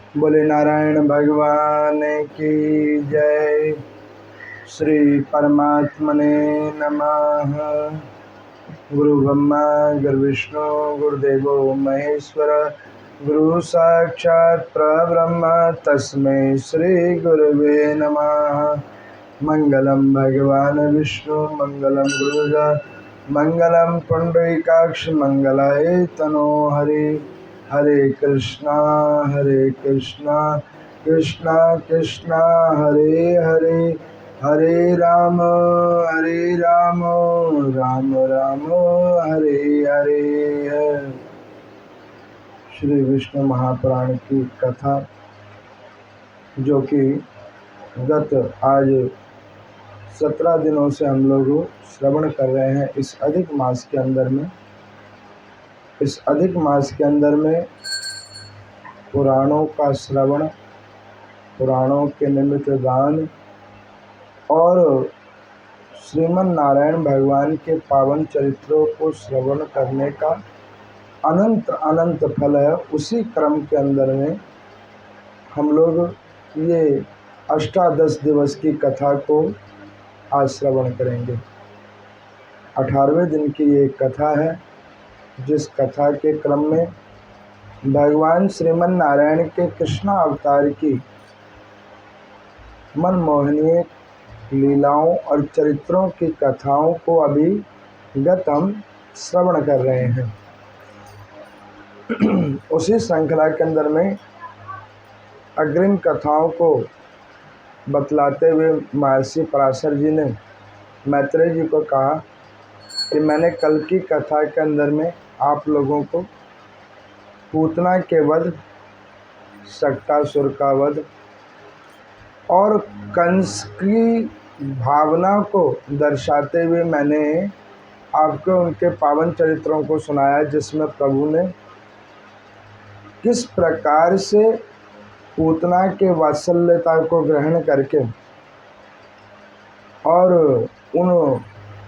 बोले नारायण भगवान की जय। श्री परमात्मने नमः। गुरु ब्रह्मा गुरु विष्णु गुरुदेवो महेश्वर गुरु साक्षात् परब्रह्म तस्मै श्री गुरुवे नमः। मंगलम भगवान विष्णु मंगलम गुरुदेव मंगलम पुंडरीकाक्ष मंगलाय तनो हरि। हरे कृष्णा कृष्णा कृष्णा हरे हरे, हरे राम राम राम हरे हरे। श्री विष्णु महापुराण की कथा जो कि गत आज 17 दिनों से हम लोग श्रवण कर रहे हैं। इस अधिक मास के अंदर में पुराणों का श्रवण, पुराणों के निमित्त गान और श्रीमन नारायण भगवान के पावन चरित्रों को श्रवण करने का अनंत फल है। उसी क्रम के अंदर में हम लोग ये अष्टादश दिवस की कथा को आज श्रवण करेंगे। 18वें दिन की ये कथा है, जिस कथा के क्रम में भगवान श्रीमन नारायण के कृष्ण अवतार की मनमोहनीय लीलाओं और चरित्रों की कथाओं को अभी गत हम श्रवण कर रहे हैं। उसी श्रृंखला के अंदर में अग्रिम कथाओं को बतलाते हुए महर्षि पराशर जी ने मैत्रेय जी को कहा कि मैंने कल की कथा के अंदर में आप लोगों को पूतना के वध, सक्तासुर का वध और कंस की भावना को दर्शाते हुए मैंने आपको उनके पावन चरित्रों को सुनाया, जिसमें प्रभु ने किस प्रकार से पूतना के वात्सल्यता को ग्रहण करके और उन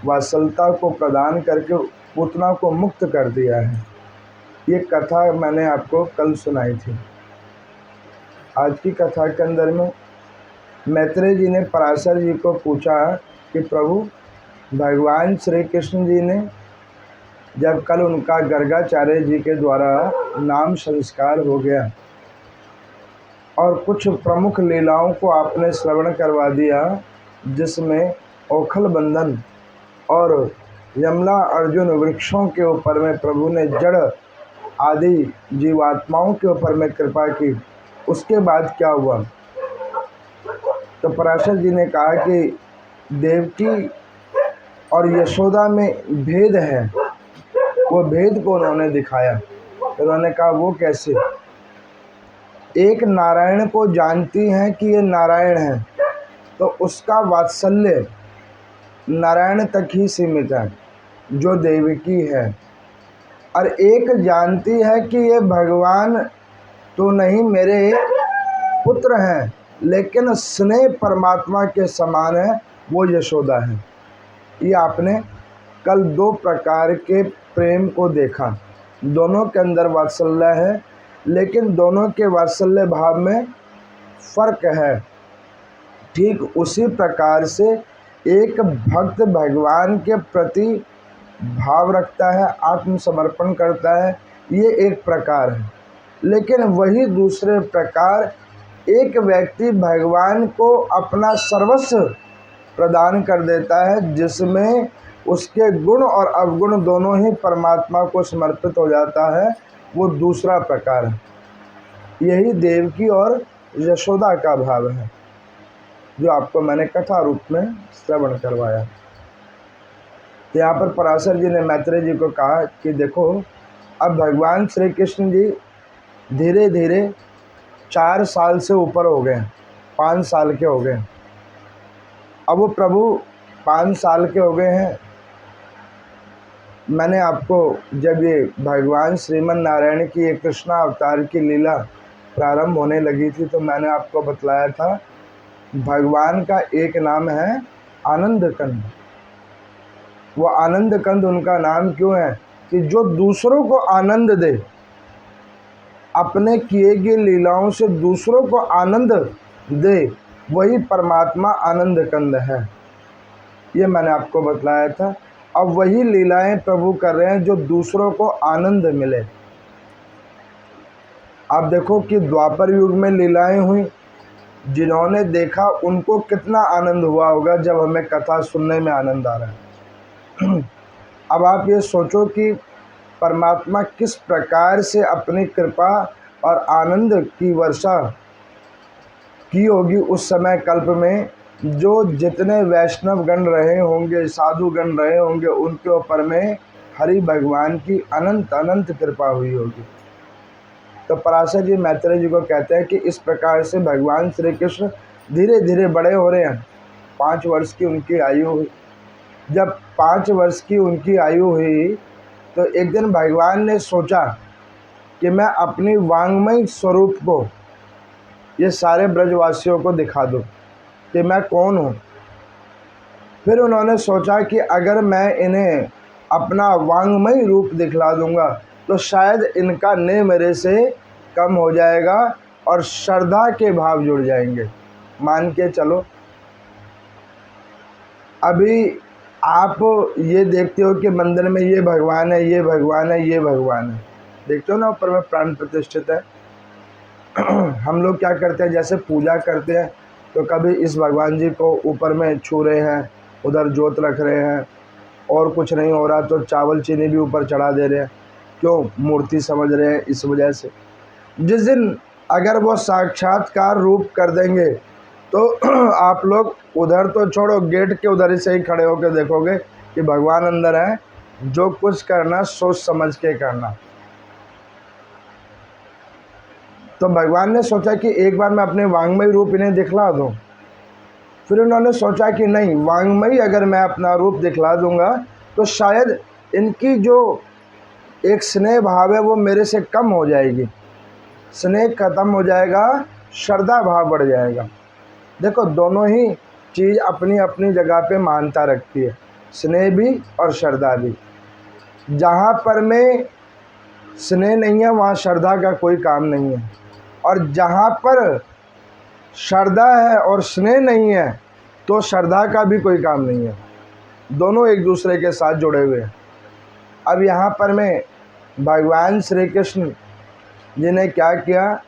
वात्सल्यता को प्रदान करके पूतना को मुक्त कर दिया है। ये कथा मैंने आपको कल सुनाई थी। आज की कथा के अंदर में मैत्रेय जी ने पराशर जी को पूछा कि प्रभु, भगवान श्री कृष्ण जी ने जब कल उनका गर्गाचार्य जी के द्वारा नाम संस्कार हो गया और कुछ प्रमुख लीलाओं को आपने श्रवण करवा दिया, जिसमें औखल बंधन और यमला अर्जुन वृक्षों के ऊपर में प्रभु ने जड़ आदि जीवात्माओं के ऊपर में कृपा की, उसके बाद क्या हुआ? तो पराशर जी ने कहा कि देवकी और यशोदा में भेद है। वो भेद को उन्होंने दिखाया। उन्होंने कहा वो कैसे? एक नारायण को जानती हैं कि ये नारायण है, तो उसका वात्सल्य नारायण तक ही सीमित है, जो देवकी है। और एक जानती है कि ये भगवान तो नहीं, मेरे पुत्र हैं, लेकिन स्नेह परमात्मा के समान है, वो यशोदा है। ये आपने कल दो प्रकार के प्रेम को देखा। दोनों के अंदर वात्सल्य है, लेकिन दोनों के वात्सल्य भाव में फर्क है। ठीक उसी प्रकार से एक भक्त भगवान के प्रति भाव रखता है, आत्मसमर्पण करता है, ये एक प्रकार है। लेकिन वही दूसरे प्रकार एक व्यक्ति भगवान को अपना सर्वस्व प्रदान कर देता है, जिसमें उसके गुण और अवगुण दोनों ही परमात्मा को समर्पित हो जाता है, वो दूसरा प्रकार है। यही देवकी और यशोदा का भाव है, जो आपको मैंने कथा रूप में श्रवण करवाया। यहाँ पर पराशर जी ने मैत्रेय जी को कहा कि देखो, अब भगवान श्री कृष्ण जी धीरे धीरे 4 साल से ऊपर हो गए, 5 साल के हो गए। अब वो प्रभु 5 साल के हो गए हैं। मैंने आपको जब ये भगवान श्रीमन नारायण की ये कृष्ण अवतार की लीला प्रारंभ होने लगी थी, तो मैंने आपको बतलाया था भगवान का एक नाम है आनंद कंद। वो आनंद कंद उनका नाम क्यों है? कि जो दूसरों को आनंद दे, अपने किए गए लीलाओं से दूसरों को आनंद दे, वही परमात्मा आनंद कंद है। ये मैंने आपको बतलाया था। अब वही लीलाएं प्रभु कर रहे हैं जो दूसरों को आनंद मिले। आप देखो कि द्वापर युग में लीलाएं हुई, जिन्होंने देखा उनको कितना आनंद हुआ होगा जब हमें कथा सुनने में आनंद आ रहा है। अब आप ये सोचो कि परमात्मा किस प्रकार से अपनी कृपा और आनंद की वर्षा की होगी उस समय कल्प में, जो जितने वैष्णव गण रहे होंगे, साधु गण रहे होंगे, उनके ऊपर में हरि भगवान की अनंत अनंत कृपा हुई होगी। तो पराशर जी मैत्रेय जी को कहते हैं कि इस प्रकार से भगवान श्री कृष्ण धीरे धीरे बड़े हो रहे हैं। 5 वर्ष की उनकी आयु हुई। जब 5 वर्ष की उनकी आयु हुई तो एक दिन भगवान ने सोचा कि मैं अपनी वांग्मय स्वरूप को ये सारे ब्रजवासियों को दिखा दूं कि मैं कौन हूँ। फिर उन्होंने सोचा कि अगर मैं इन्हें अपना वांग्मय रूप दिखला दूंगा तो शायद इनका ने मेरे से कम हो जाएगा और श्रद्धा के भाव जुड़ जाएंगे। मान के चलो, अभी आप ये देखते हो कि मंदिर में ये भगवान है, ये भगवान है, ये भगवान है, देखते हो ना, ऊपर में प्राण प्रतिष्ठित है। हम लोग क्या करते हैं, जैसे पूजा करते हैं तो कभी इस भगवान जी को ऊपर में छू रहे हैं, उधर जोत रख रहे हैं, और कुछ नहीं हो रहा तो चावल चीनी भी ऊपर चढ़ा दे रहे हैं। क्यों? मूर्ति समझ रहे हैं। इस वजह से जिस दिन अगर वो साक्षात्कार रूप कर देंगे तो आप लोग उधर तो छोड़ो, गेट के उधर से ही खड़े होकर देखोगे कि भगवान अंदर है। जो कुछ करना सोच समझ के करना। तो भगवान ने सोचा कि एक बार मैं अपने वांग्मय रूप इन्हें दिखला दूं। फिर उन्होंने सोचा कि नहीं, वांग्मय अगर मैं अपना रूप दिखला दूंगा तो शायद इनकी जो एक स्नेह भाव है वो मेरे से कम हो जाएगी, स्नेह खत्म हो जाएगा, श्रद्धा भाव बढ़ जाएगा। देखो, दोनों ही चीज़ अपनी अपनी जगह पे मान्यता रखती है, स्नेह भी और श्रद्धा भी। जहाँ पर में स्नेह नहीं है वहाँ श्रद्धा का कोई काम नहीं है, और जहाँ पर श्रद्धा है और स्नेह नहीं है तो श्रद्धा का भी कोई काम नहीं है। दोनों एक दूसरे के साथ जुड़े हुए हैं। अब यहाँ पर में भगवान श्री कृष्ण जी ने क्या किया,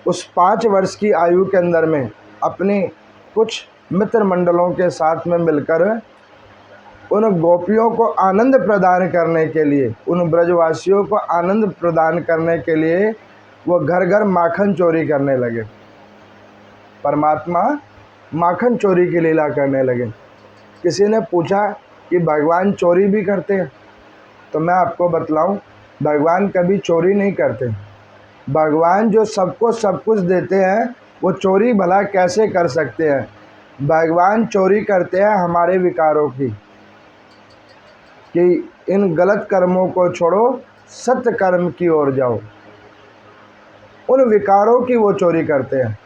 उस 5 वर्ष की आयु के अंदर में अपने कुछ मित्र मंडलों के साथ में मिलकर उन गोपियों को आनंद प्रदान करने के लिए, उन ब्रजवासियों को आनंद प्रदान करने के लिए वो घर घर माखन चोरी करने लगे। परमात्मा माखन चोरी की लीला करने लगे। किसी ने पूछा कि भगवान चोरी भी करते हैं? तो मैं आपको बतलाऊं, भगवान कभी चोरी नहीं करते। भगवान जो सबको सब कुछ देते हैं वो चोरी भला कैसे कर सकते हैं? भगवान चोरी करते हैं हमारे विकारों की, कि इन गलत कर्मों को छोड़ो, सत्य कर्म की ओर जाओ। उन विकारों की वो चोरी करते हैं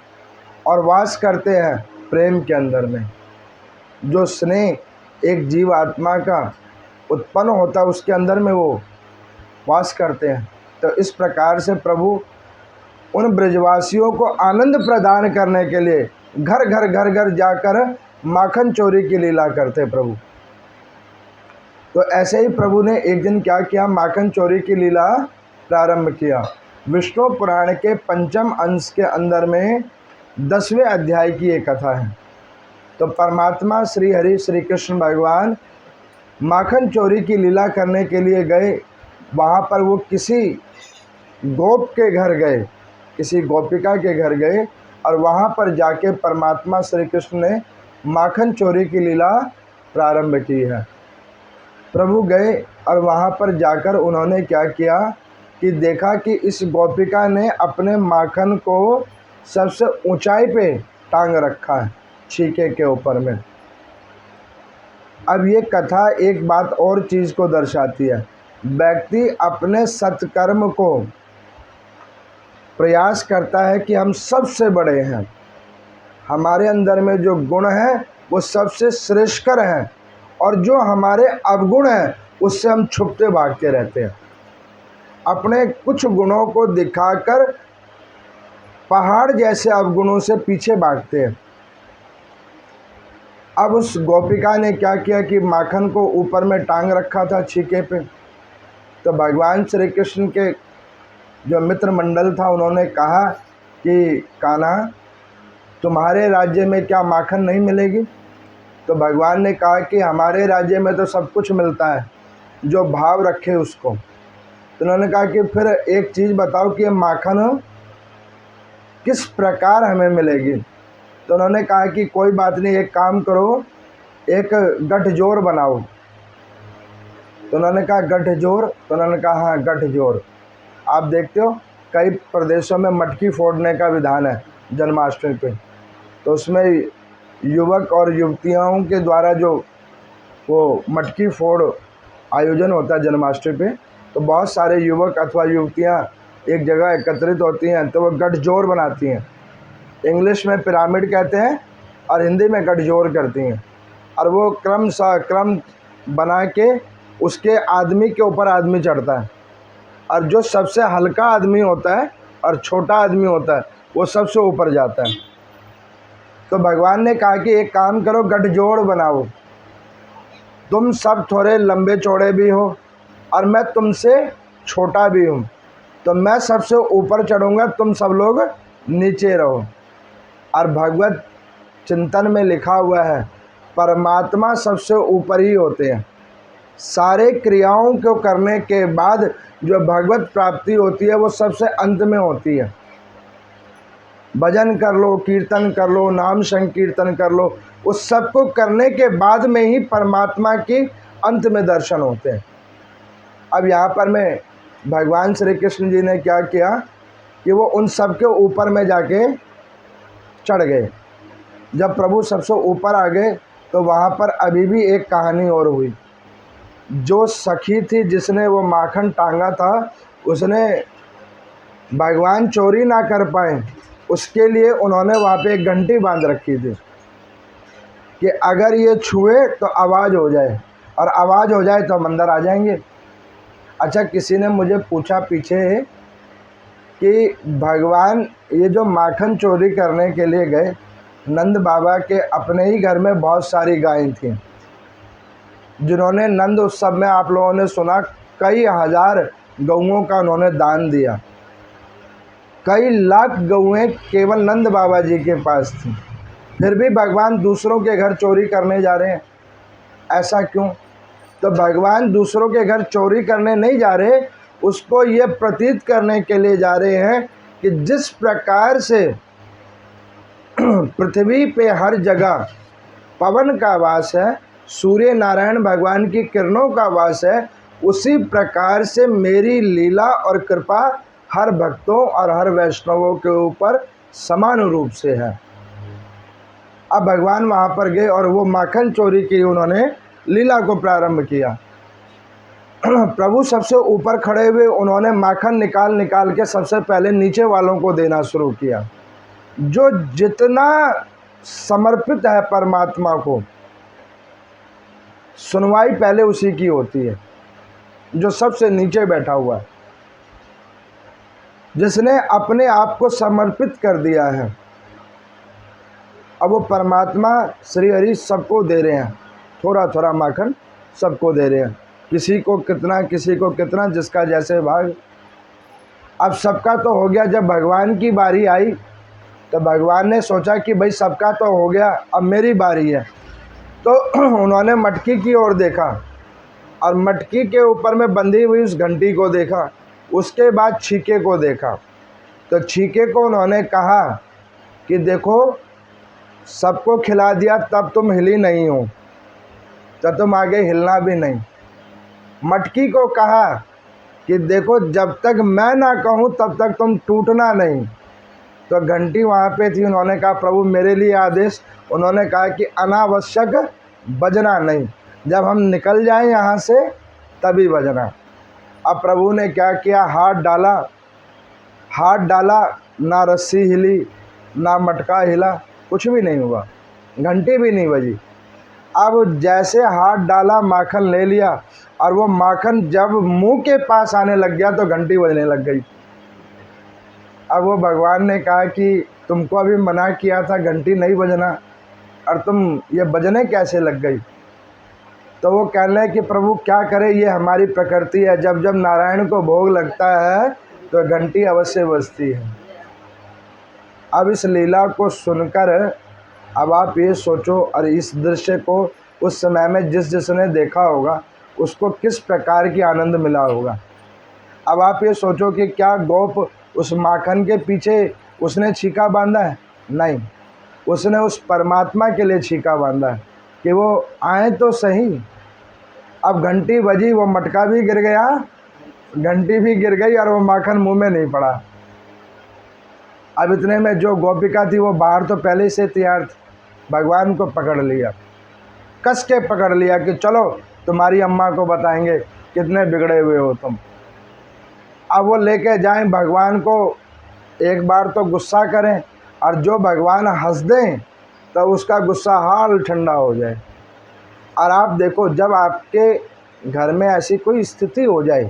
और वास करते हैं प्रेम के अंदर में। जो स्नेह एक जीव आत्मा का उत्पन्न होता है उसके अंदर में वो वास करते हैं। तो इस प्रकार से प्रभु उन ब्रजवासियों को आनंद प्रदान करने के लिए घर घर घर घर जाकर माखन चोरी की लीला करते प्रभु। तो ऐसे ही प्रभु ने एक दिन क्या किया, माखन चोरी की लीला प्रारंभ किया। विष्णु पुराण के 5वें अंश के अंदर में 10वें अध्याय की एक कथा है। तो परमात्मा श्री हरि श्री कृष्ण भगवान माखन चोरी की लीला करने के लिए गए। वहाँ पर वो किसी गोप के घर गए, किसी गोपिका के घर गए, और वहाँ पर जाके परमात्मा श्री कृष्ण ने माखन चोरी की लीला प्रारंभ की है। प्रभु गए और वहाँ पर जाकर उन्होंने क्या किया कि देखा कि इस गोपिका ने अपने माखन को सबसे ऊंचाई पे टांग रखा है, छीके के ऊपर में। अब ये कथा एक बात और चीज़ को दर्शाती है। व्यक्ति अपने सत्कर्म को प्रयास करता है कि हम सबसे बड़े हैं, हमारे अंदर में जो गुण है वो सबसे श्रेष्ठकर हैं, और जो हमारे अवगुण हैं उससे हम छुपते भागते रहते हैं। अपने कुछ गुणों को दिखाकर पहाड़ जैसे अवगुणों से पीछे भागते हैं। अब उस गोपिका ने क्या किया कि माखन को ऊपर में टांग रखा था छीके पे। तो भगवान श्री कृष्ण के जो मित्र मंडल था उन्होंने कहा कि कान्हा, तुम्हारे राज्य में क्या माखन नहीं मिलेगी? तो भगवान ने कहा कि हमारे राज्य में तो सब कुछ मिलता है, जो भाव रखे उसको। तो उन्होंने कहा कि फिर एक चीज़ बताओ कि माखन किस प्रकार हमें मिलेगी? तो उन्होंने कहा कि कोई बात नहीं, एक काम करो, एक गठजोड़ बनाओ। तो उन्होंने कहा गठजोड़? तो उन्होंने कहा हाँ गठजोड़। आप देखते हो कई प्रदेशों में मटकी फोड़ने का विधान है जन्माष्टमी पे। तो उसमें युवक और युवतियों के द्वारा जो वो मटकी फोड़ आयोजन होता है जन्माष्टमी पे, तो बहुत सारे युवक अथवा युवतियाँ एक जगह एकत्रित होती हैं, तो वो गठजोड़ बनाती हैं। इंग्लिश में पिरामिड कहते हैं और हिंदी में गठजोड़ करती हैं। और वो क्रम बना के उसके आदमी के ऊपर आदमी चढ़ता है, और जो सबसे हल्का आदमी होता है और छोटा आदमी होता है वो सबसे ऊपर जाता है। तो भगवान ने कहा कि एक काम करो, गठजोड़ बनाओ। तुम सब थोड़े लंबे चौड़े भी हो और मैं तुमसे छोटा भी हूँ, तो मैं सबसे ऊपर चढ़ूँगा, तुम सब लोग नीचे रहो। और भगवत चिंतन में लिखा हुआ है परमात्मा सबसे ऊपर ही होते हैं। सारे क्रियाओं को करने के बाद जो भगवत प्राप्ति होती है वो सबसे अंत में होती है। भजन कर लो, कीर्तन कर लो, नाम संकीर्तन कर लो, उस सब को करने के बाद में ही परमात्मा की अंत में दर्शन होते हैं। अब यहाँ पर मैं भगवान श्री कृष्ण जी ने क्या किया कि वो उन सब के ऊपर में जाके चढ़ गए। जब प्रभु सबसे ऊपर आ गए तो वहाँ पर अभी भी एक कहानी और हुई। जो सखी थी जिसने वो माखन टांगा था, उसने भगवान चोरी ना कर पाए उसके लिए उन्होंने वहाँ पे एक घंटी बांध रखी थी कि अगर ये छुए तो आवाज़ हो जाए, और आवाज़ हो जाए तो हम अंदर आ जाएंगे। अच्छा, किसी ने मुझे पूछा पीछे कि भगवान ये जो माखन चोरी करने के लिए गए, नंद बाबा के अपने ही घर में बहुत सारी गायें थीं, जिन्होंने नंद उत्सव में आप लोगों ने सुना कई हजार गौओं का उन्होंने दान दिया। कई लाख गौएं केवल नंद बाबा जी के पास थी, फिर भी भगवान दूसरों के घर चोरी करने जा रहे हैं। ऐसा क्यों? तो भगवान दूसरों के घर चोरी करने नहीं जा रहे, उसको ये प्रतीत करने के लिए जा रहे हैं कि जिस प्रकार से पृथ्वी पे हर जगह पवन का वास है, सूर्य नारायण भगवान की किरणों का वास है, उसी प्रकार से मेरी लीला और कृपा हर भक्तों और हर वैष्णवों के ऊपर समान रूप से है। अब भगवान वहाँ पर गए और वो माखन चोरी की उन्होंने लीला को प्रारंभ किया। प्रभु सबसे ऊपर खड़े हुए उन्होंने माखन निकाल के सबसे पहले नीचे वालों को देना शुरू किया। जो जितना समर्पित है परमात्मा को, सुनवाई पहले उसी की होती है। जो सबसे नीचे बैठा हुआ है, जिसने अपने आप को समर्पित कर दिया है, अब वो परमात्मा श्री हरि सबको दे रहे हैं, थोड़ा थोड़ा माखन सबको दे रहे हैं, किसी को कितना किसी को कितना, जिसका जैसे भाग। अब सबका तो हो गया। जब भगवान की बारी आई तो भगवान ने सोचा कि भाई सबका तो हो गया, अब मेरी बारी है। तो उन्होंने मटकी की ओर देखा और मटकी के ऊपर में बंधी हुई उस घंटी को देखा, उसके बाद छीके को देखा। तो छीके को उन्होंने कहा कि देखो, सबको खिला दिया तब तुम हिली नहीं हो, तो तुम आगे हिलना भी नहीं। मटकी को कहा कि देखो, जब तक मैं ना कहूँ तब तक तुम टूटना नहीं। तो घंटी वहाँ पे थी, उन्होंने कहा प्रभु मेरे लिए आदेश। उन्होंने कहा कि अनावश्यक बजना नहीं, जब हम निकल जाएं यहाँ से तभी बजना। अब प्रभु ने क्या किया, हाथ डाला, ना रस्सी हिली ना मटका हिला, कुछ भी नहीं हुआ, घंटी भी नहीं बजी। अब जैसे हाथ डाला, माखन ले लिया और वो माखन जब मुंह के पास आने लग गया तो घंटी बजने लग गई। अब वो भगवान ने कहा कि तुमको अभी मना किया था घंटी नहीं बजना, और तुम ये बजने कैसे लग गई? तो वो कह रहे कि प्रभु क्या करे, ये हमारी प्रकृति है, जब जब नारायण को भोग लगता है तो घंटी अवश्य बजती है। अब इस लीला को सुनकर अब आप ये सोचो, और इस दृश्य को उस समय में जिसने देखा होगा उसको किस प्रकार की आनंद मिला होगा। अब आप ये सोचो कि क्या गोप उस माखन के पीछे उसने छीका बांधा है? नहीं, उसने उस परमात्मा के लिए छीका बांधा है कि वो आए तो सही। अब घंटी बजी, वो मटका भी गिर गया, घंटी भी गिर गई, और वो माखन मुंह में नहीं पड़ा। अब इतने में जो गोपिका थी वो बाहर तो पहले से तैयार थी, भगवान को पकड़ लिया, कस के पकड़ लिया कि चलो तुम्हारी अम्मा को बताएंगे कितने बिगड़े हुए हो तुम। अब वो लेके जाएं भगवान को, एक बार तो गुस्सा करें, और जो भगवान हंस दें तो उसका गुस्सा हाल ठंडा हो जाए। और आप देखो, जब आपके घर में ऐसी कोई स्थिति हो जाए,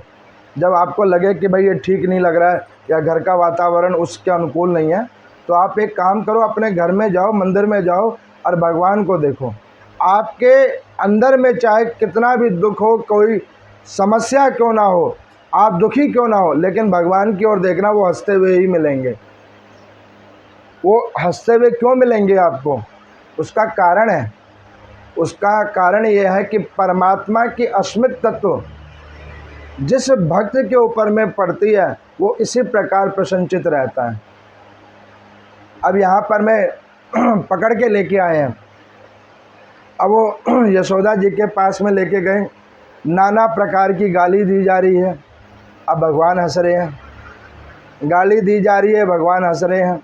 जब आपको लगे कि भाई ये ठीक नहीं लग रहा है या घर का वातावरण उसके अनुकूल नहीं है, तो आप एक काम करो, अपने घर में जाओ, मंदिर में जाओ और भगवान को देखो। आपके अंदर में चाहे कितना भी दुख हो, कोई समस्या क्यों ना हो, आप दुखी क्यों ना हो, लेकिन भगवान की ओर देखना, वो हंसते हुए ही मिलेंगे। वो हंसते हुए क्यों मिलेंगे आपको? उसका कारण है, उसका कारण ये है कि परमात्मा की अस्मित तत्व जिस भक्त के ऊपर में पड़ती है वो इसी प्रकार प्रसन्नचित रहता है। अब यहाँ पर मैं पकड़ के लेके आए हैं, अब वो यशोदा जी के पास में लेके गए, नाना प्रकार की गाली दी जा रही है। अब भगवान हंस रहे हैं, गाली दी जा रही है, भगवान हंस रहे हैं।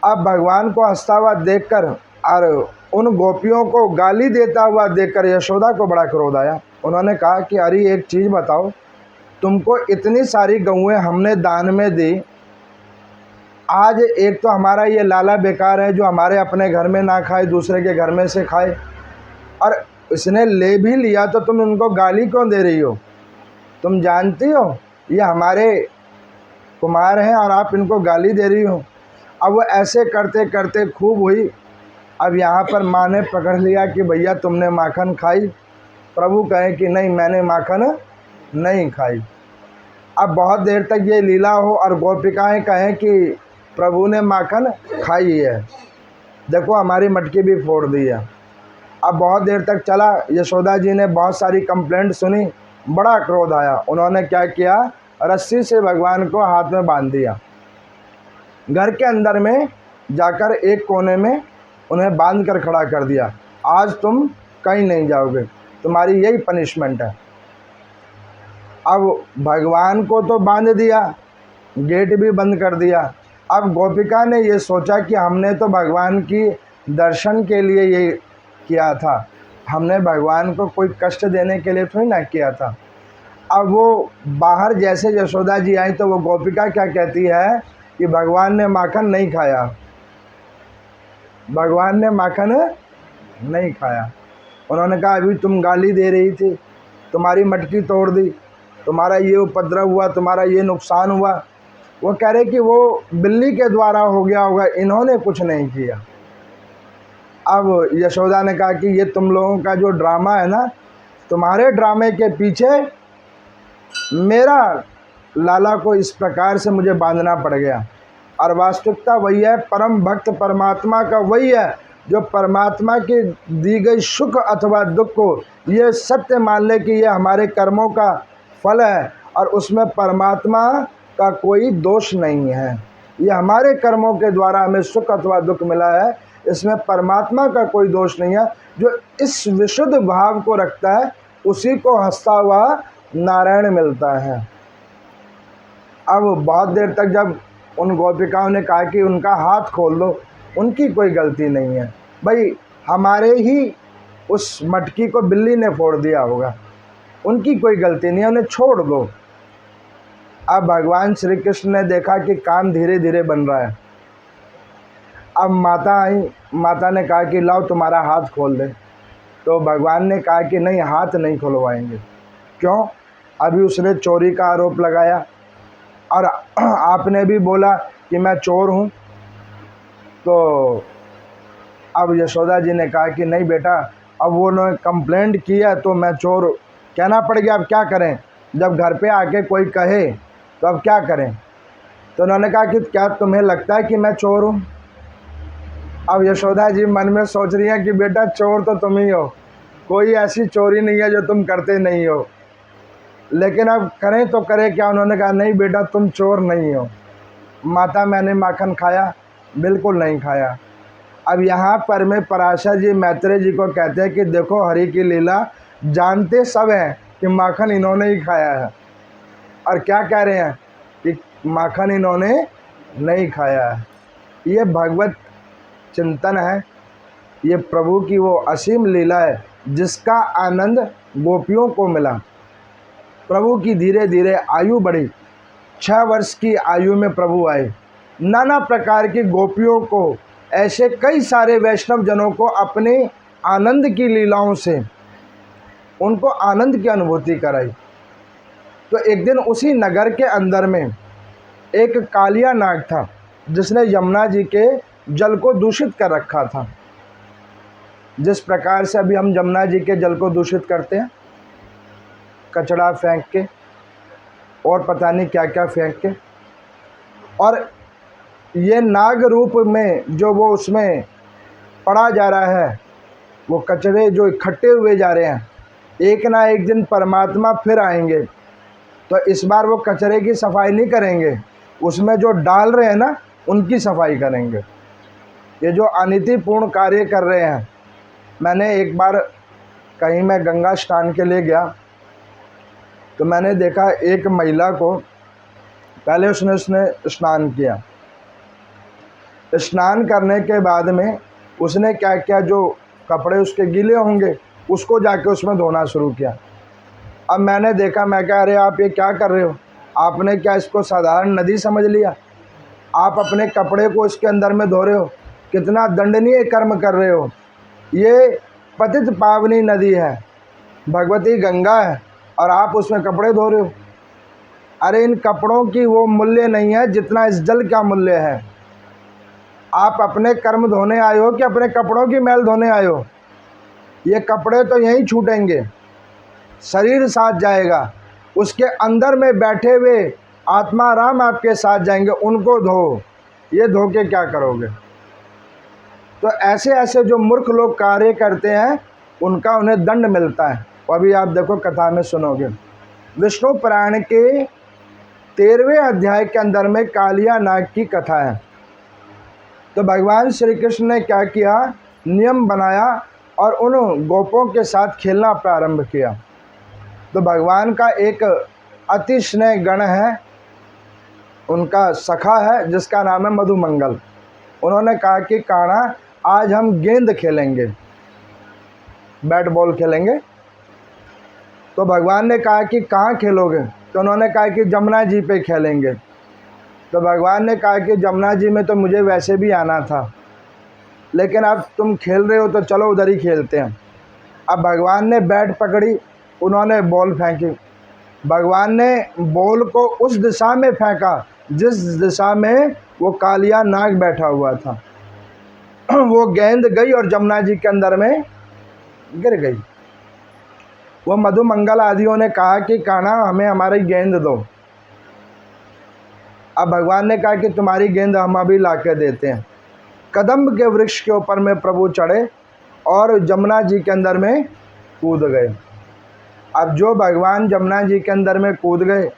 अब भगवान को हंसता हुआ देखकर और उन गोपियों को गाली देता हुआ देखकर यशोदा को बड़ा क्रोध आया। उन्होंने कहा कि अरे एक चीज़ बताओ, तुमको इतनी सारी गऊएं हमने दान में दी, आज एक तो हमारा ये लाला बेकार है जो हमारे अपने घर में ना खाए, दूसरे के घर में से खाए, और इसने ले भी लिया तो तुम उनको गाली क्यों दे रही हो? तुम जानती हो ये हमारे कुमार हैं और आप इनको गाली दे रही हो। अब वो ऐसे करते करते खूब हुई। अब यहाँ पर माँ ने पकड़ लिया कि भैया तुमने माखन खाई? प्रभु कहें कि नहीं, मैंने माखन नहीं खाई। अब बहुत देर तक ये लीला हो और गोपिकाएं कहें कि प्रभु ने माखन खाई है, देखो हमारी मटकी भी फोड़ दी है। अब बहुत देर तक चला, यशोदा जी ने बहुत सारी कंप्लेंट सुनी, बड़ा क्रोध आया। उन्होंने क्या किया, रस्सी से भगवान को हाथ में बांध दिया, घर के अंदर में जाकर एक कोने में उन्हें बांध कर खड़ा कर दिया। आज तुम कहीं नहीं जाओगे, तुम्हारी यही पनिशमेंट है। अब भगवान को तो बांध दिया, गेट भी बंद कर दिया। अब गोपिका ने ये सोचा कि हमने तो भगवान की दर्शन के लिए ये किया था, हमने भगवान को कोई कष्ट देने के लिए थोड़ी ना किया था। अब वो बाहर जैसे यशोदा जी आई तो वो गोपिका क्या कहती है कि भगवान ने माखन नहीं खाया, भगवान ने माखन नहीं खाया। उन्होंने कहा अभी तुम गाली दे रही थी, तुम्हारी मटकी तोड़ दी, तुम्हारा ये उपद्रव हुआ, तुम्हारा ये नुकसान हुआ। वो कह रहे कि वो बिल्ली के द्वारा हो गया होगा, इन्होंने कुछ नहीं किया। अब यशोदा ने कहा कि ये तुम लोगों का जो ड्रामा है ना, तुम्हारे ड्रामे के पीछे मेरा लाला को इस प्रकार से मुझे बांधना पड़ गया। और वास्तविकता वही है, परम भक्त परमात्मा का वही है जो परमात्मा की दी गई सुख अथवा दुख को ये सत्य मान ले कि ये हमारे कर्मों का फल है और उसमें परमात्मा का कोई दोष नहीं है। ये हमारे कर्मों के द्वारा हमें सुख अथवा दुख मिला है, इसमें परमात्मा का कोई दोष नहीं है। जो इस विशुद्ध भाव को रखता है उसी को हंसता हुआ नारायण मिलता है। अब बहुत देर तक जब उन गोपिकाओं ने कहा कि उनका हाथ खोल दो, उनकी कोई गलती नहीं है भाई, हमारे ही उस मटकी को बिल्ली ने फोड़ दिया होगा, उनकी कोई गलती नहीं है, उन्हें छोड़ दो। अब भगवान श्री कृष्ण ने देखा कि काम धीरे धीरे बन रहा है। अब माता आई, माता ने कहा कि लाओ तुम्हारा हाथ खोल दे। तो भगवान ने कहा कि नहीं, हाथ नहीं खुलवाएंगे। क्यों? अभी उसने चोरी का आरोप लगाया और आपने भी बोला कि मैं चोर हूँ। तो अब यशोदा जी ने कहा कि नहीं बेटा, अब वो ने कंप्लेंट किया तो मैं चोर कहना पड़ गया, अब क्या करें, जब घर पे आके कोई कहे तो अब क्या करें। तो उन्होंने कहा कि क्या तुम्हें लगता है कि मैं चोर हूँ? अब यशोदा जी मन में सोच रही हैं कि बेटा चोर तो तुम ही हो, कोई ऐसी चोरी नहीं है जो तुम करते नहीं हो, लेकिन अब करें तो करें क्या। उन्होंने कहा नहीं बेटा, तुम चोर नहीं हो। माता, मैंने माखन खाया? बिल्कुल नहीं खाया। अब यहाँ पर मैं पराशर जी मैत्रेय जी को कहते हैं कि देखो हरि की लीला, जानते सब हैं कि माखन इन्होंने ही खाया है, और क्या कह रहे हैं कि माखन इन्होंने नहीं खाया है। ये भगवत चिंतन है, ये प्रभु की वो असीम लीला है जिसका आनंद गोपियों को मिला। प्रभु की धीरे धीरे आयु बढ़ी, 6 वर्ष की आयु में प्रभु आए। नाना प्रकार की गोपियों को, ऐसे कई सारे वैष्णव जनों को अपने आनंद की लीलाओं से उनको आनंद की अनुभूति कराई। तो एक दिन उसी नगर के अंदर में एक कालिया नाग था जिसने यमुना जी के जल को दूषित कर रखा था। जिस प्रकार से अभी हम यमुना जी के जल को दूषित करते हैं, कचड़ा फेंक के और पता नहीं क्या क्या फेंक के, और ये नाग रूप में जो वो उसमें पड़ा जा रहा है, वो कचड़े जो इकट्ठे हुए जा रहे हैं, एक ना एक दिन परमात्मा फिर आएंगे तो इस बार वो कचरे की सफाई नहीं करेंगे, उसमें जो डाल रहे हैं ना उनकी सफाई करेंगे। ये जो अनीतिपूर्ण कार्य कर रहे हैं। मैंने एक बार कहीं मैं गंगा स्नान के लिए गया तो मैंने देखा एक महिला को, पहले उसने स्नान किया, स्नान करने के बाद में उसने क्या किया, जो कपड़े उसके गीले होंगे उसको जाके उसमें धोना शुरू किया। अब मैंने देखा, मैं कहा अरे आप ये क्या कर रहे हो, आपने क्या इसको साधारण नदी समझ लिया, आप अपने कपड़े को इसके अंदर में धो रहे हो, कितना दंडनीय कर्म कर रहे हो। ये पतित पावनी नदी है, भगवती गंगा है, और आप उसमें कपड़े धो रहे हो। अरे इन कपड़ों की वो मूल्य नहीं है जितना इस जल का मूल्य है। आप अपने कर्म धोने आए हो कि अपने कपड़ों की मैल धोने आए हो? ये कपड़े तो यहीं छूटेंगे, शरीर साथ जाएगा, उसके अंदर में बैठे हुए आत्मा राम आपके साथ जाएंगे, उनको धो। ये धो के क्या करोगे? तो ऐसे ऐसे जो मूर्ख लोग कार्य करते हैं उनका उन्हें दंड मिलता है। और अभी आप देखो कथा में सुनोगे, विष्णु पुराण के 13वें अध्याय के अंदर में कालिया नाग की कथा है। तो भगवान श्री कृष्ण ने क्या किया, नियम बनाया और उन गोपों के साथ खेलना प्रारंभ किया। तो भगवान का एक अति स्नेह गण है, उनका सखा है जिसका नाम है मधुमंगल। उन्होंने कहा कि कान्हा आज हम गेंद खेलेंगे, बैट बॉल खेलेंगे। तो भगवान ने कहा कि कहाँ खेलोगे? तो उन्होंने कहा कि जमुना जी पे खेलेंगे। तो भगवान ने कहा कि जमुना जी में तो मुझे वैसे भी आना था, लेकिन अब तुम खेल रहे हो तो चलो उधर ही खेलते हैं। अब भगवान ने बैट पकड़ी, उन्होंने बॉल फेंकी। भगवान ने बॉल को उस दिशा में फेंका जिस दिशा में वो कालिया नाग बैठा हुआ था। वो गेंद गई और जमुना जी के अंदर में गिर गई। वो मधुमंगल आदियों ने कहा कि कान्हा हमें हमारी गेंद दो। अब भगवान ने कहा कि तुम्हारी गेंद हम अभी ला के देते हैं। कदम्ब के वृक्ष के ऊपर में प्रभु चढ़े और जमुना जी के अंदर में कूद गए। अब जो भगवान जमुना जी के अंदर में कूद गए,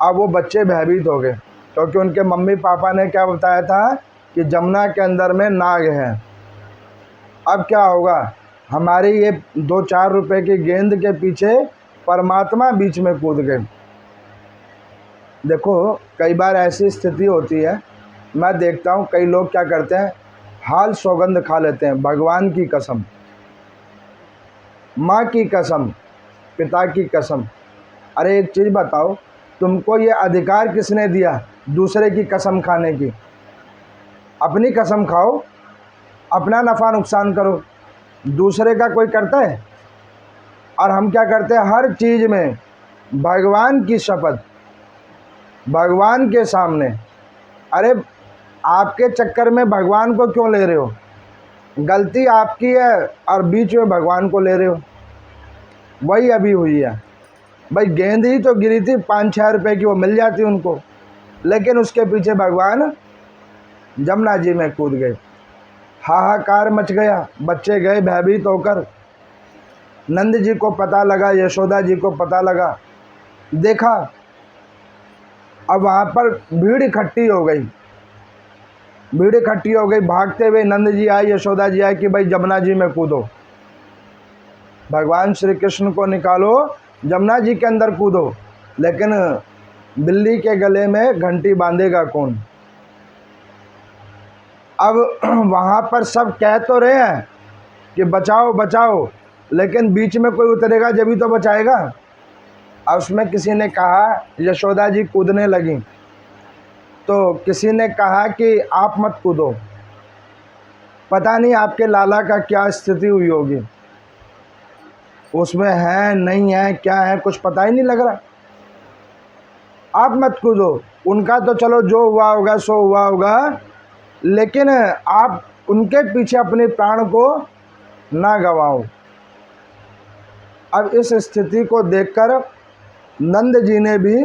अब वो बच्चे भयभीत हो गए, क्योंकि उनके मम्मी पापा ने क्या बताया था कि जमुना के अंदर में नाग है। अब क्या होगा, हमारी ये 2-4 रुपए की गेंद के पीछे परमात्मा बीच में कूद गए। देखो कई बार ऐसी स्थिति होती है, मैं देखता हूँ कई लोग क्या करते हैं, हाल सौगंध खा लेते हैं, भगवान की कसम, माँ की कसम, पिता की कसम। अरे एक चीज़ बताओ, तुमको ये अधिकार किसने दिया दूसरे की कसम खाने की? अपनी कसम खाओ, अपना नफ़ा नुकसान करो। दूसरे का कोई करता है? और हम क्या करते हैं, हर चीज़ में भगवान की शपथ, भगवान के सामने। अरे आपके चक्कर में भगवान को क्यों ले रहे हो? गलती आपकी है और बीच में भगवान को ले रहे हो। वही अभी हुई है भाई, गेंद ही तो गिरी थी 5-6 रुपए की, वो मिल जाती उनको, लेकिन उसके पीछे भगवान जमुना जी में कूद गए। हाहाकार मच गया, बच्चे गए भयभीत होकर। नंद जी को पता लगा, यशोदा जी को पता लगा, देखा, अब वहाँ पर भीड़ इकट्ठी हो गई, भीड़ इकट्ठी हो गई। भागते हुए नंद जी आए, यशोदा जी आए कि भाई जमुना जी में कूदो, भगवान श्री कृष्ण को निकालो, जमुना जी के अंदर कूदो। लेकिन बिल्ली के गले में घंटी बांधेगा कौन? अब वहाँ पर सब कह तो रहे हैं कि बचाओ बचाओ, लेकिन बीच में कोई उतरेगा जब ही तो बचाएगा। अब उसमें किसी ने कहा, यशोदा जी कूदने लगी तो किसी ने कहा कि आप मत कूदो, पता नहीं आपके लाला का क्या स्थिति हुई होगी, उसमें है नहीं है क्या है कुछ पता ही नहीं लग रहा, आप मत कूदो। उनका तो चलो जो हुआ होगा सो हुआ होगा, लेकिन आप उनके पीछे अपने प्राण को ना गवाओ। अब इस स्थिति को देखकर नंद जी ने भी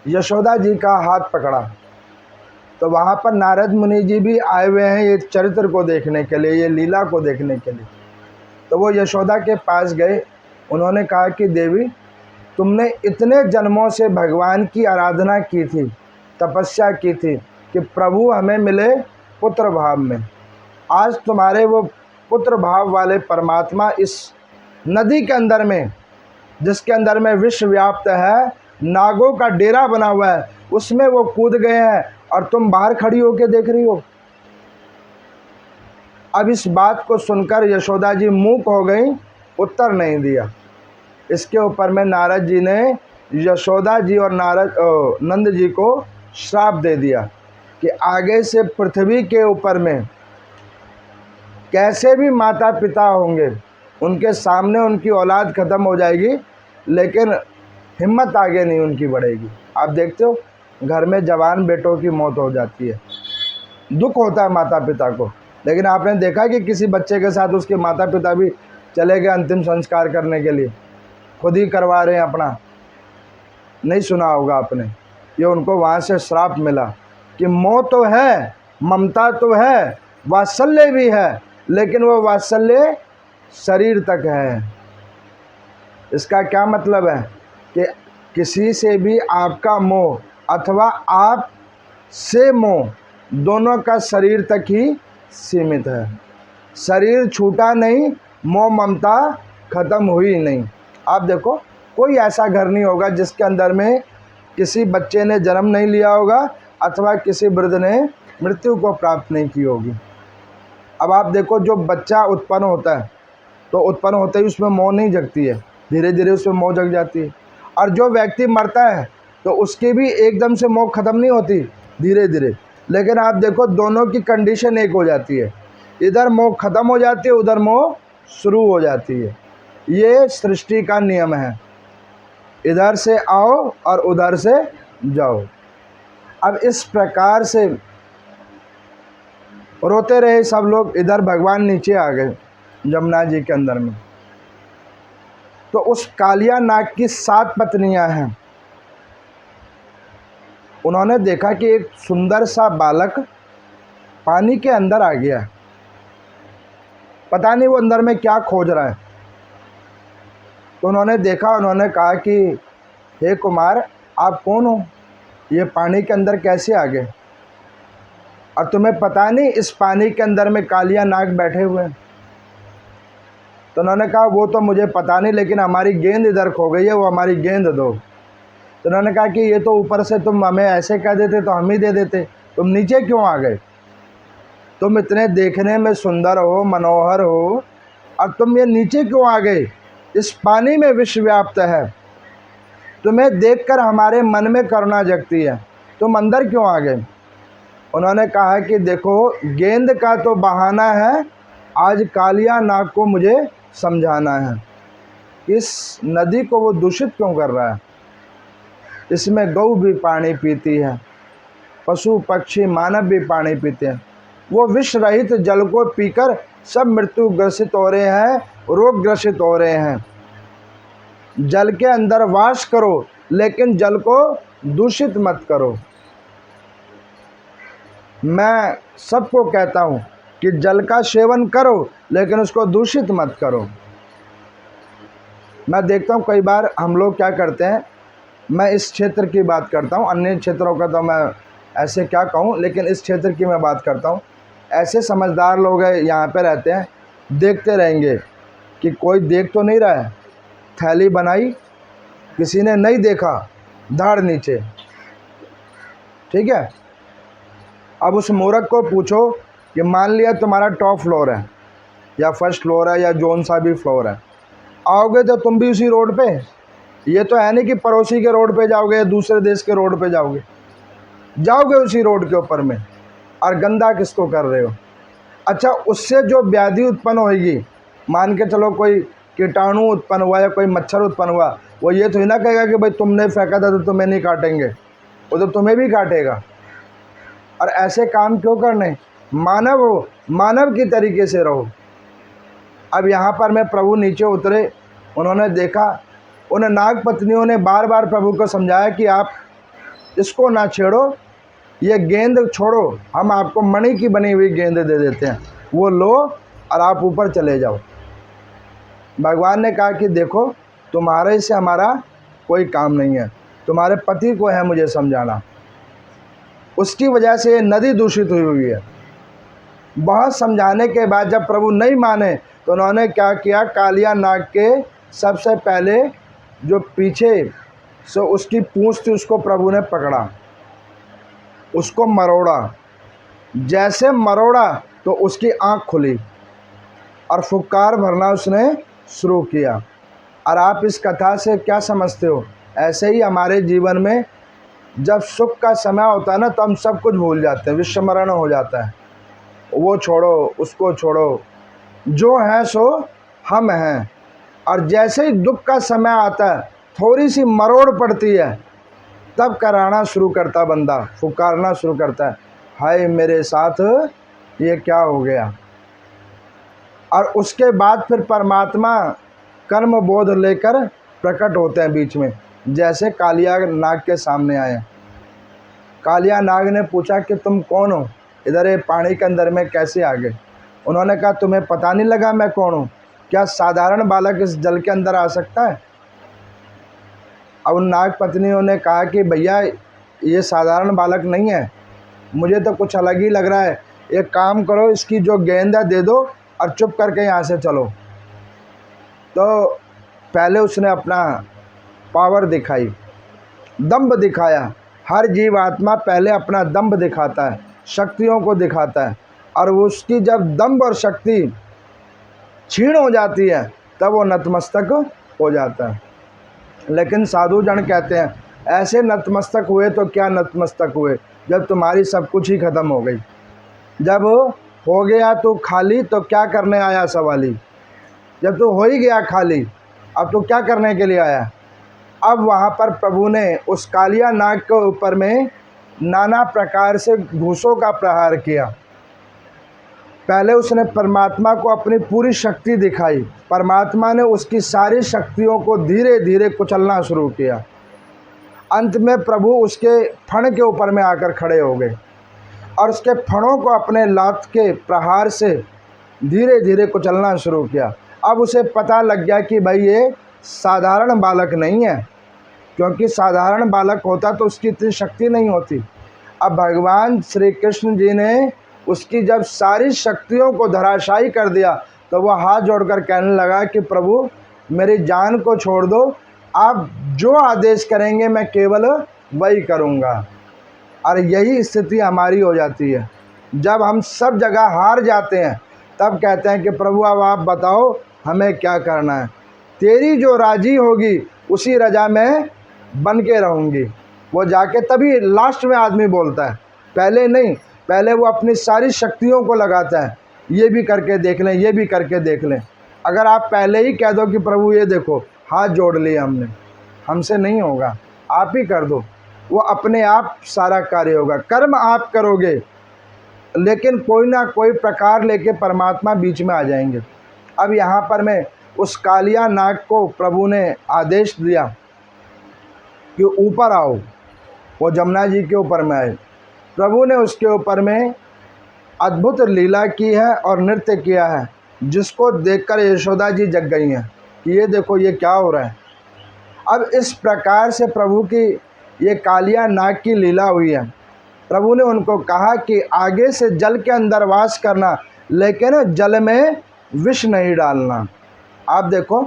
यशोदा जी का हाथ पकड़ा। तो वहाँ पर नारद मुनि जी भी आए हुए हैं ये चरित्र को देखने के लिए, ये लीला को देखने के लिए। तो वो यशोदा के पास गए, उन्होंने कहा कि देवी, तुमने इतने जन्मों से भगवान की आराधना की थी, तपस्या की थी कि प्रभु हमें मिले पुत्र भाव में। आज तुम्हारे वो पुत्र भाव वाले परमात्मा इस नदी के अंदर में, जिसके अंदर में विश्व व्याप्त है, नागों का डेरा बना हुआ है, उसमें वो कूद गए हैं और तुम बाहर खड़ी होकर देख रही हो। अब इस बात को सुनकर यशोदा जी मूक हो गई, उत्तर नहीं दिया। इसके ऊपर में नारद जी ने यशोदा जी और नंद जी को श्राप दे दिया कि आगे से पृथ्वी के ऊपर में कैसे भी माता पिता होंगे, उनके सामने उनकी औलाद ख़त्म हो जाएगी, लेकिन हिम्मत आगे नहीं उनकी बढ़ेगी। आप देखते हो घर में जवान बेटों की मौत हो जाती है, दुख होता है माता पिता को, लेकिन आपने देखा कि किसी बच्चे के साथ उसके माता पिता भी चले गए अंतिम संस्कार करने के लिए, खुद ही करवा रहे हैं अपना? नहीं सुना होगा आपने। ये उनको वहाँ से श्राप मिला कि मोह तो है, ममता तो है, वात्सल्य भी है, लेकिन वो वात्सल्य शरीर तक है। इसका क्या मतलब है कि किसी से भी आपका मोह अथवा आप से मोह, दोनों का शरीर तक ही सीमित है। शरीर छूटा नहीं, मोह ममता ख़त्म हुई नहीं। आप देखो, कोई ऐसा घर नहीं होगा जिसके अंदर में किसी बच्चे ने जन्म नहीं लिया होगा अथवा किसी वृद्ध ने मृत्यु को प्राप्त नहीं की होगी। अब आप देखो, जो बच्चा उत्पन्न होता है तो उत्पन्न होते ही उसमें मोह नहीं जगती है, धीरे धीरे उसमें मोह जग जाती है। और जो व्यक्ति मरता है तो उसकी भी एकदम से मोह ख़त्म नहीं होती, धीरे धीरे। लेकिन आप देखो, दोनों की कंडीशन एक हो जाती है, इधर मोह ख़त्म हो जाती है, उधर मोह शुरू हो जाती है। ये सृष्टि का नियम है, इधर से आओ और उधर से जाओ। अब इस प्रकार से रोते रहे सब लोग, इधर भगवान नीचे आ गए जमुना जी के अंदर में। तो उस कालिया नाग की 7 पत्नियां हैं। उन्होंने देखा कि एक सुंदर सा बालक पानी के अंदर आ गया, पता नहीं वो अंदर में क्या खोज रहा है। तो उन्होंने देखा, उन्होंने कहा कि हे कुमार, आप कौन हो? ये पानी के अंदर कैसे आ गए? और तुम्हें पता नहीं इस पानी के अंदर में कालिया नाग बैठे हुए हैं? तो उन्होंने कहा वो तो मुझे पता नहीं, लेकिन हमारी गेंद इधर खो गई है, वो हमारी गेंद दो। तो उन्होंने कहा कि ये तो ऊपर से तुम हमें ऐसे कह देते तो हम ही दे देते, तुम नीचे क्यों आ गए? तुम इतने देखने में सुंदर हो, मनोहर हो, और तुम ये नीचे क्यों आ गए? इस पानी में विश्व व्याप्त है, तुम्हें देखकर हमारे मन में करुणा जगती है, तुम अंदर क्यों आ गए? उन्होंने कहा कि देखो, गेंद का तो बहाना है आज कालिया नाग को मुझे समझाना है, इस नदी को वो दूषित क्यों कर रहा है। इसमें गौ भी पानी पीती है, पशु पक्षी मानव भी पानी पीते हैं। वो विष रहित जल को पीकर सब मृत्यु ग्रसित हो रहे हैं, रोग ग्रसित हो रहे हैं। जल के अंदर वास करो, लेकिन जल को दूषित मत करो। मैं सबको कहता हूँ कि जल का सेवन करो, लेकिन उसको दूषित मत करो। मैं देखता हूँ कई बार हम लोग क्या करते हैं, मैं इस क्षेत्र की बात करता हूँ, अन्य क्षेत्रों का तो मैं ऐसे क्या कहूँ, लेकिन इस क्षेत्र की मैं बात करता हूँ। ऐसे समझदार लोग हैं यहाँ पे रहते हैं, देखते रहेंगे कि कोई देख तो नहीं रहा है। थैली बनाई, किसी ने नहीं देखा, धाड़ नीचे, ठीक है। अब उस मूर्ख को पूछो कि मान लिया तुम्हारा टॉप फ्लोर है या फर्स्ट फ्लोर है या जोन सा भी फ्लोर है, आओगे तो तुम भी उसी रोड पे। ये तो है नहीं कि पड़ोसी के रोड पे जाओगे या दूसरे देश के रोड पे जाओगे, जाओगे उसी रोड के ऊपर में, और गंदा किसको कर रहे हो। अच्छा, उससे जो व्याधि उत्पन्न होगी, मान के चलो कोई कीटाणु उत्पन्न हुआ या कोई मच्छर उत्पन्न हुआ, वो ये तो ही ना कहेगा कि भाई तुमने फेंका था तो तुम्हें नहीं काटेंगे, वो तो तुम्हें भी काटेगा। और ऐसे काम क्यों करने, मानव हो, मानव की तरीके से रहो। अब यहाँ पर मैं प्रभु नीचे उतरे, उन्होंने देखा, उन नाग पत्नियों ने बार बार प्रभु को समझाया कि आप इसको ना छेड़ो, ये गेंद छोड़ो, हम आपको मणि की बनी हुई गेंद दे देते हैं, वो लो और आप ऊपर चले जाओ। भगवान ने कहा कि देखो, तुम्हारे से हमारा कोई काम नहीं है, तुम्हारे पति को है मुझे समझाना, उसकी वजह से ये नदी दूषित हुई है। बहुत समझाने के बाद जब प्रभु नहीं माने तो उन्होंने क्या किया, कालिया नाग के सबसे पहले जो पीछे से उसकी पूंछ थी उसको प्रभु ने पकड़ा, उसको मरोड़ा। जैसे मरोड़ा तो उसकी आँख खुली और फुक्कार भरना उसने शुरू किया। और आप इस कथा से क्या समझते हो, ऐसे ही हमारे जीवन में जब सुख का समय होता है ना, तो हम सब कुछ भूल जाते हैं, विस्मरण हो जाता है। वो छोड़ो, उसको छोड़ो, जो है सो हम हैं। और जैसे ही दुख का समय आता है, थोड़ी सी मरोड़ पड़ती है, तब कराना शुरू करता बंदा, फुकारना शुरू करता है, हाय मेरे साथ ये क्या हो गया। और उसके बाद फिर परमात्मा कर्म बोध लेकर प्रकट होते हैं बीच में, जैसे कालिया नाग के सामने आए। कालिया नाग ने पूछा कि तुम कौन हो, इधर ये पानी के अंदर में कैसे आ गए। उन्होंने कहा तुम्हें पता नहीं लगा मैं कौन हूँ, क्या साधारण बालक इस जल के अंदर आ सकता है। अब उन नाग पत्नियों ने कहा कि भैया ये साधारण बालक नहीं है, मुझे तो कुछ अलग ही लग रहा है, एक काम करो, इसकी जो गेंद है दे दो और चुप करके यहाँ से चलो। तो पहले उसने अपना पावर दिखाई, दंभ दिखाया। हर जीव आत्मा पहले अपना दंभ दिखाता है, शक्तियों को दिखाता है, और उसकी जब दंभ और शक्ति क्षीण हो जाती है तब वो नतमस्तक हो जाता है। लेकिन साधु जन कहते हैं ऐसे नतमस्तक हुए तो क्या नतमस्तक हुए, जब तुम्हारी सब कुछ ही खत्म हो गई। जब हो गया तो खाली, तो क्या करने आया सवाली। जब तो हो ही गया खाली, अब तो क्या करने के लिए आया। अब वहाँ पर प्रभु ने उस कालिया नाग के ऊपर में नाना प्रकार से घूसों का प्रहार किया। पहले उसने परमात्मा को अपनी पूरी शक्ति दिखाई, परमात्मा ने उसकी सारी शक्तियों को धीरे धीरे कुचलना शुरू किया। अंत में प्रभु उसके फण के ऊपर में आकर खड़े हो गए और उसके फणों को अपने लात के प्रहार से धीरे धीरे कुचलना शुरू किया। अब उसे पता लग गया कि भाई ये साधारण बालक नहीं है, क्योंकि साधारण बालक होता तो उसकी इतनी शक्ति नहीं होती। अब भगवान श्री कृष्ण जी ने उसकी जब सारी शक्तियों को धराशायी कर दिया, तो वह हाथ जोड़कर कहने लगा कि प्रभु मेरी जान को छोड़ दो, आप जो आदेश करेंगे मैं केवल वही करूँगा। और यही स्थिति हमारी हो जाती है। जब हम सब जगह हार जाते हैं तब कहते हैं कि प्रभु अब आप बताओ हमें क्या करना है, तेरी जो राजी होगी उसी रजा में बन के रहूँगी। वो जाके तभी लास्ट में आदमी बोलता है, पहले नहीं। पहले वो अपनी सारी शक्तियों को लगाता है ये भी करके देख लें, ये भी करके देख लें। अगर आप पहले ही कह दो कि प्रभु ये देखो, हाथ जोड़ लिए हमने, हमसे नहीं होगा, आप ही कर दो, वो अपने आप सारा कार्य होगा। कर्म आप करोगे, लेकिन कोई ना कोई प्रकार लेके परमात्मा बीच में आ जाएंगे। अब यहाँ पर मैं उस कालिया नाग को प्रभु ने आदेश दिया कि ऊपर आओ, वो जमुना जी के ऊपर में आए। प्रभु ने उसके ऊपर में अद्भुत लीला की है और नृत्य किया है, जिसको देखकर यशोदा जी जग गई हैं कि ये देखो ये क्या हो रहा है। अब इस प्रकार से प्रभु की ये कालिया नाग की लीला हुई है। प्रभु ने उनको कहा कि आगे से जल के अंदर वास करना, लेकिन जल में विष नहीं डालना। आप देखो,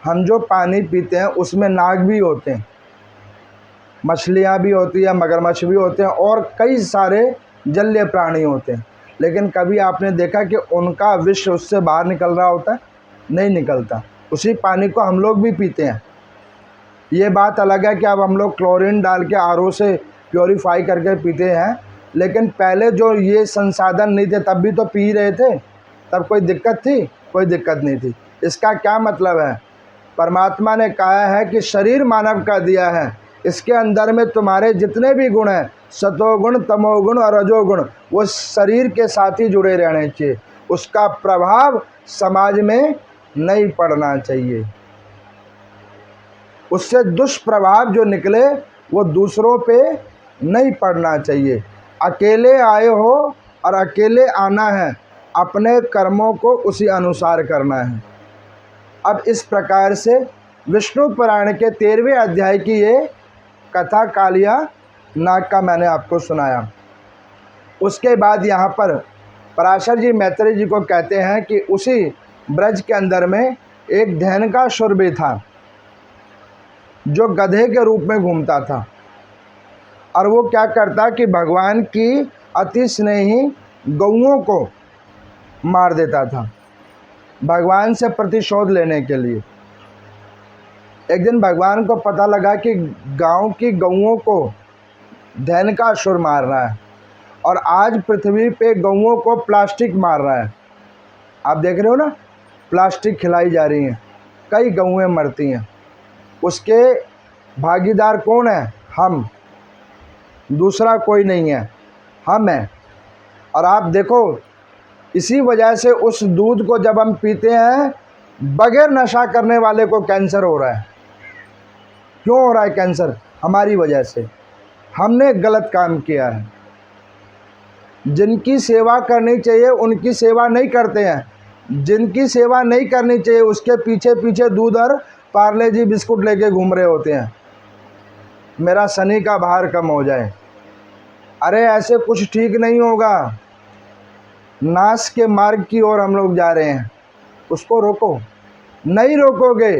हम जो पानी पीते हैं उसमें नाग भी होते हैं, मछलियाँ भी होती हैं, मगरमच्छ भी होते हैं और कई सारे जलीय प्राणी होते हैं, लेकिन कभी आपने देखा कि उनका विष उससे बाहर निकल रहा होता है? नहीं निकलता। उसी पानी को हम लोग भी पीते हैं। ये बात अलग है कि अब हम लोग क्लोरीन डाल के आरओ से प्योरीफाई करके पीते हैं, लेकिन पहले जो ये संसाधन नहीं थे तब भी तो पी रहे थे। तब कोई दिक्कत थी? कोई दिक्कत नहीं थी। इसका क्या मतलब है? परमात्मा ने कहा है कि शरीर मानव का दिया है, इसके अंदर में तुम्हारे जितने भी गुण हैं, सतोगुण, तमोगुण और रजोगुण, वो शरीर के साथ ही जुड़े रहने चाहिए। उसका प्रभाव समाज में नहीं पड़ना चाहिए। उससे दुष्प्रभाव जो निकले वो दूसरों पे नहीं पड़ना चाहिए। अकेले आए हो और अकेले आना है, अपने कर्मों को उसी अनुसार करना है। अब इस प्रकार से विष्णु पुराण के 13वें अध्याय की ये कथा कालिया नाग का मैंने आपको सुनाया। उसके बाद यहाँ पर पराशर जी मैत्रेय जी को कहते हैं कि उसी ब्रज के अंदर में एक धैनकासुर भी था, जो गधे के रूप में घूमता था। और वो क्या करता कि भगवान की अति स्नेही गौओं को मार देता था, भगवान से प्रतिशोध लेने के लिए। एक दिन भगवान को पता लगा कि गांव की गौओं को धैनकासुर मार रहा है, और आज पृथ्वी पे गौओं को प्लास्टिक मार रहा है। आप देख रहे हो ना, प्लास्टिक खिलाई जा रही हैं, कई गौएं मरती हैं। उसके भागीदार कौन है? हम, दूसरा कोई नहीं है, हम हैं। और आप देखो, इसी वजह से उस दूध को जब हम पीते हैं, बगैर नशा करने वाले को कैंसर हो रहा है। क्यों हो रहा है कैंसर? हमारी वजह से, हमने गलत काम किया है। जिनकी सेवा करनी चाहिए उनकी सेवा नहीं करते हैं, जिनकी सेवा नहीं करनी चाहिए उसके पीछे पीछे दूध और पार्ले जी बिस्कुट लेके घूम रहे होते हैं, मेरा शनि का भार कम हो जाए। अरे ऐसे कुछ ठीक नहीं होगा। नाश के मार्ग की ओर हम लोग जा रहे हैं, उसको रोको। नहीं रोकोगे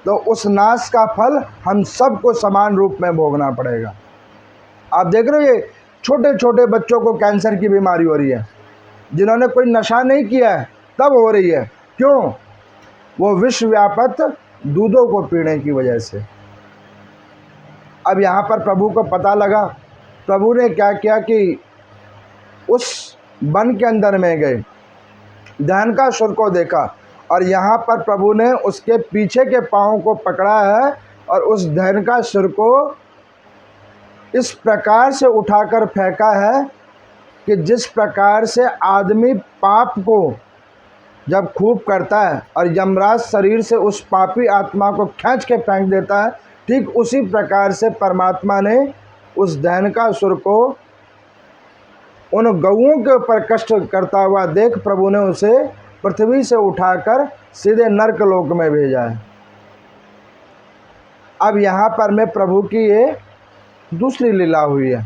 तो उस नाश का फल हम सबको समान रूप में भोगना पड़ेगा। आप देख रहे हो, ये छोटे छोटे बच्चों को कैंसर की बीमारी हो रही है, जिन्होंने कोई नशा नहीं किया है तब हो रही है। क्यों? वो विश्व व्यापक दूधों को पीने की वजह से। अब यहाँ पर प्रभु को पता लगा, प्रभु ने क्या किया कि उस वन के अंदर में गए, धैनकासुर को देखा, और यहाँ पर प्रभु ने उसके पीछे के पाँव को पकड़ा है और उस धैनकासुर को इस प्रकार से उठाकर फेंका है कि जिस प्रकार से आदमी पाप को जब खूब करता है और यमराज शरीर से उस पापी आत्मा को खींच के फेंक देता है, ठीक उसी प्रकार से परमात्मा ने उस धैनकासुर को उन गौओं के ऊपर कष्ट करता हुआ देख प्रभु ने उसे पृथ्वी से उठाकर सीधे नर्क लोक में भेजा है। अब यहाँ पर मैं प्रभु की ये दूसरी लीला हुई है,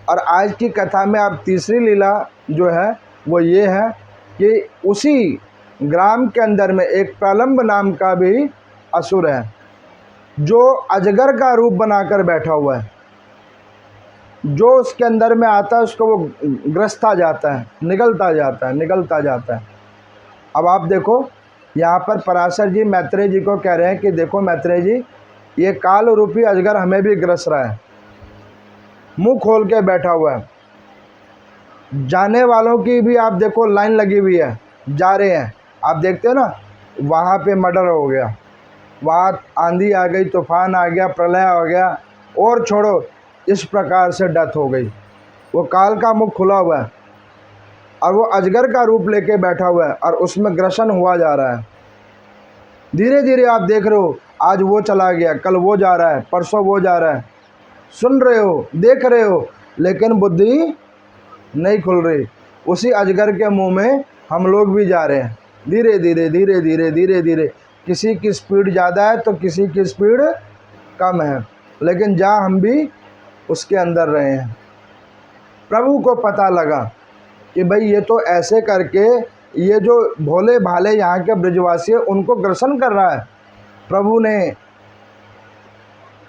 और आज की कथा में अब तीसरी लीला जो है वो ये है कि उसी ग्राम के अंदर में एक प्रलंब नाम का भी असुर है, जो अजगर का रूप बनाकर बैठा हुआ है। जो उसके अंदर में आता है उसको वो ग्रसता जाता है, निगलता जाता है, निगलता जाता है। अब आप देखो, यहाँ पर पराशर जी मैत्रेय जी को कह रहे हैं कि देखो मैत्रेय जी, ये काल रूपी अजगर हमें भी ग्रस रहा है, मुंह खोल के बैठा हुआ है। जाने वालों की भी आप देखो लाइन लगी हुई है, जा रहे हैं। आप देखते हो ना, वहाँ पे मर्डर हो गया, वहाँ आंधी आ गई, तूफान आ गया, प्रलय हो गया, और छोड़ो, इस प्रकार से डेथ हो गई। वो काल का मुख खुला हुआ है और वो अजगर का रूप लेके बैठा हुआ है और उसमें ग्रसन हुआ जा रहा है। धीरे धीरे आप देख रहे हो, आज वो चला गया, कल वो जा रहा है, परसों वो जा रहा है। सुन रहे हो, देख रहे हो, लेकिन बुद्धि नहीं खुल रही। उसी अजगर के मुंह में हम लोग भी जा रहे हैं, धीरे धीरे धीरे धीरे धीरे धीरे। किसी की स्पीड ज़्यादा है तो किसी की स्पीड कम है, लेकिन जा हम भी उसके अंदर रहे हैं। प्रभु को पता लगा कि भाई ये तो ऐसे करके ये जो भोले भाले यहाँ के ब्रजवासी है उनको ग्रसन कर रहा है। प्रभु ने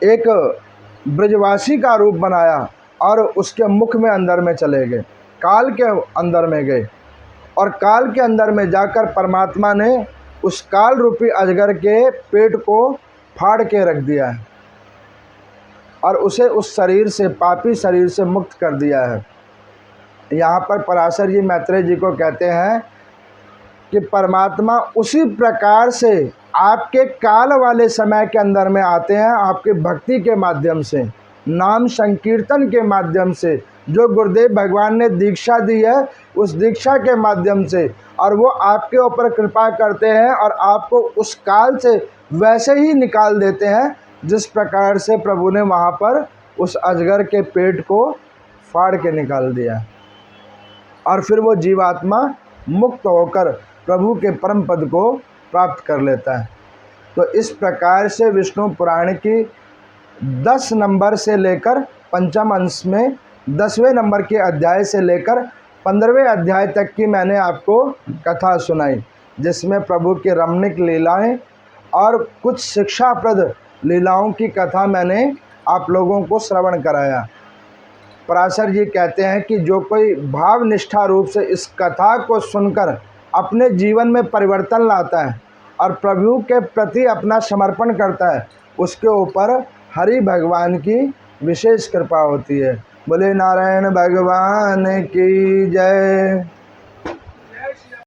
एक ब्रजवासी का रूप बनाया और उसके मुख में अंदर में चले गए, काल के अंदर में गए, और काल के अंदर में जाकर परमात्मा ने उस काल रूपी अजगर के पेट को फाड़ के रख दिया है और उसे उस शरीर से, पापी शरीर से मुक्त कर दिया है। यहाँ पर पराशर जी मैत्रेय जी को कहते हैं कि परमात्मा उसी प्रकार से आपके काल वाले समय के अंदर में आते हैं, आपके भक्ति के माध्यम से, नाम संकीर्तन के माध्यम से, जो गुरुदेव भगवान ने दीक्षा दी है उस दीक्षा के माध्यम से, और वो आपके ऊपर कृपा करते हैं और आपको उस काल से वैसे ही निकाल देते हैं जिस प्रकार से प्रभु ने वहाँ पर उस अजगर के पेट को फाड़ के निकाल दिया, और फिर वो जीवात्मा मुक्त होकर प्रभु के परम पद को प्राप्त कर लेता है। तो इस प्रकार से विष्णु पुराण की 10 नंबर से लेकर पंचम अंश में 10वें नंबर के अध्याय से लेकर 15वें अध्याय तक की मैंने आपको कथा सुनाई, जिसमें प्रभु की रमणीक लीलाएं और कुछ शिक्षाप्रद लीलाओं की कथा मैंने आप लोगों को श्रवण कराया। पराशर जी कहते हैं कि जो कोई भाव निष्ठा रूप से इस कथा को सुनकर अपने जीवन में परिवर्तन लाता है और प्रभु के प्रति अपना समर्पण करता है, उसके ऊपर हरि भगवान की विशेष कृपा होती है। बोले नारायण भगवान की जय।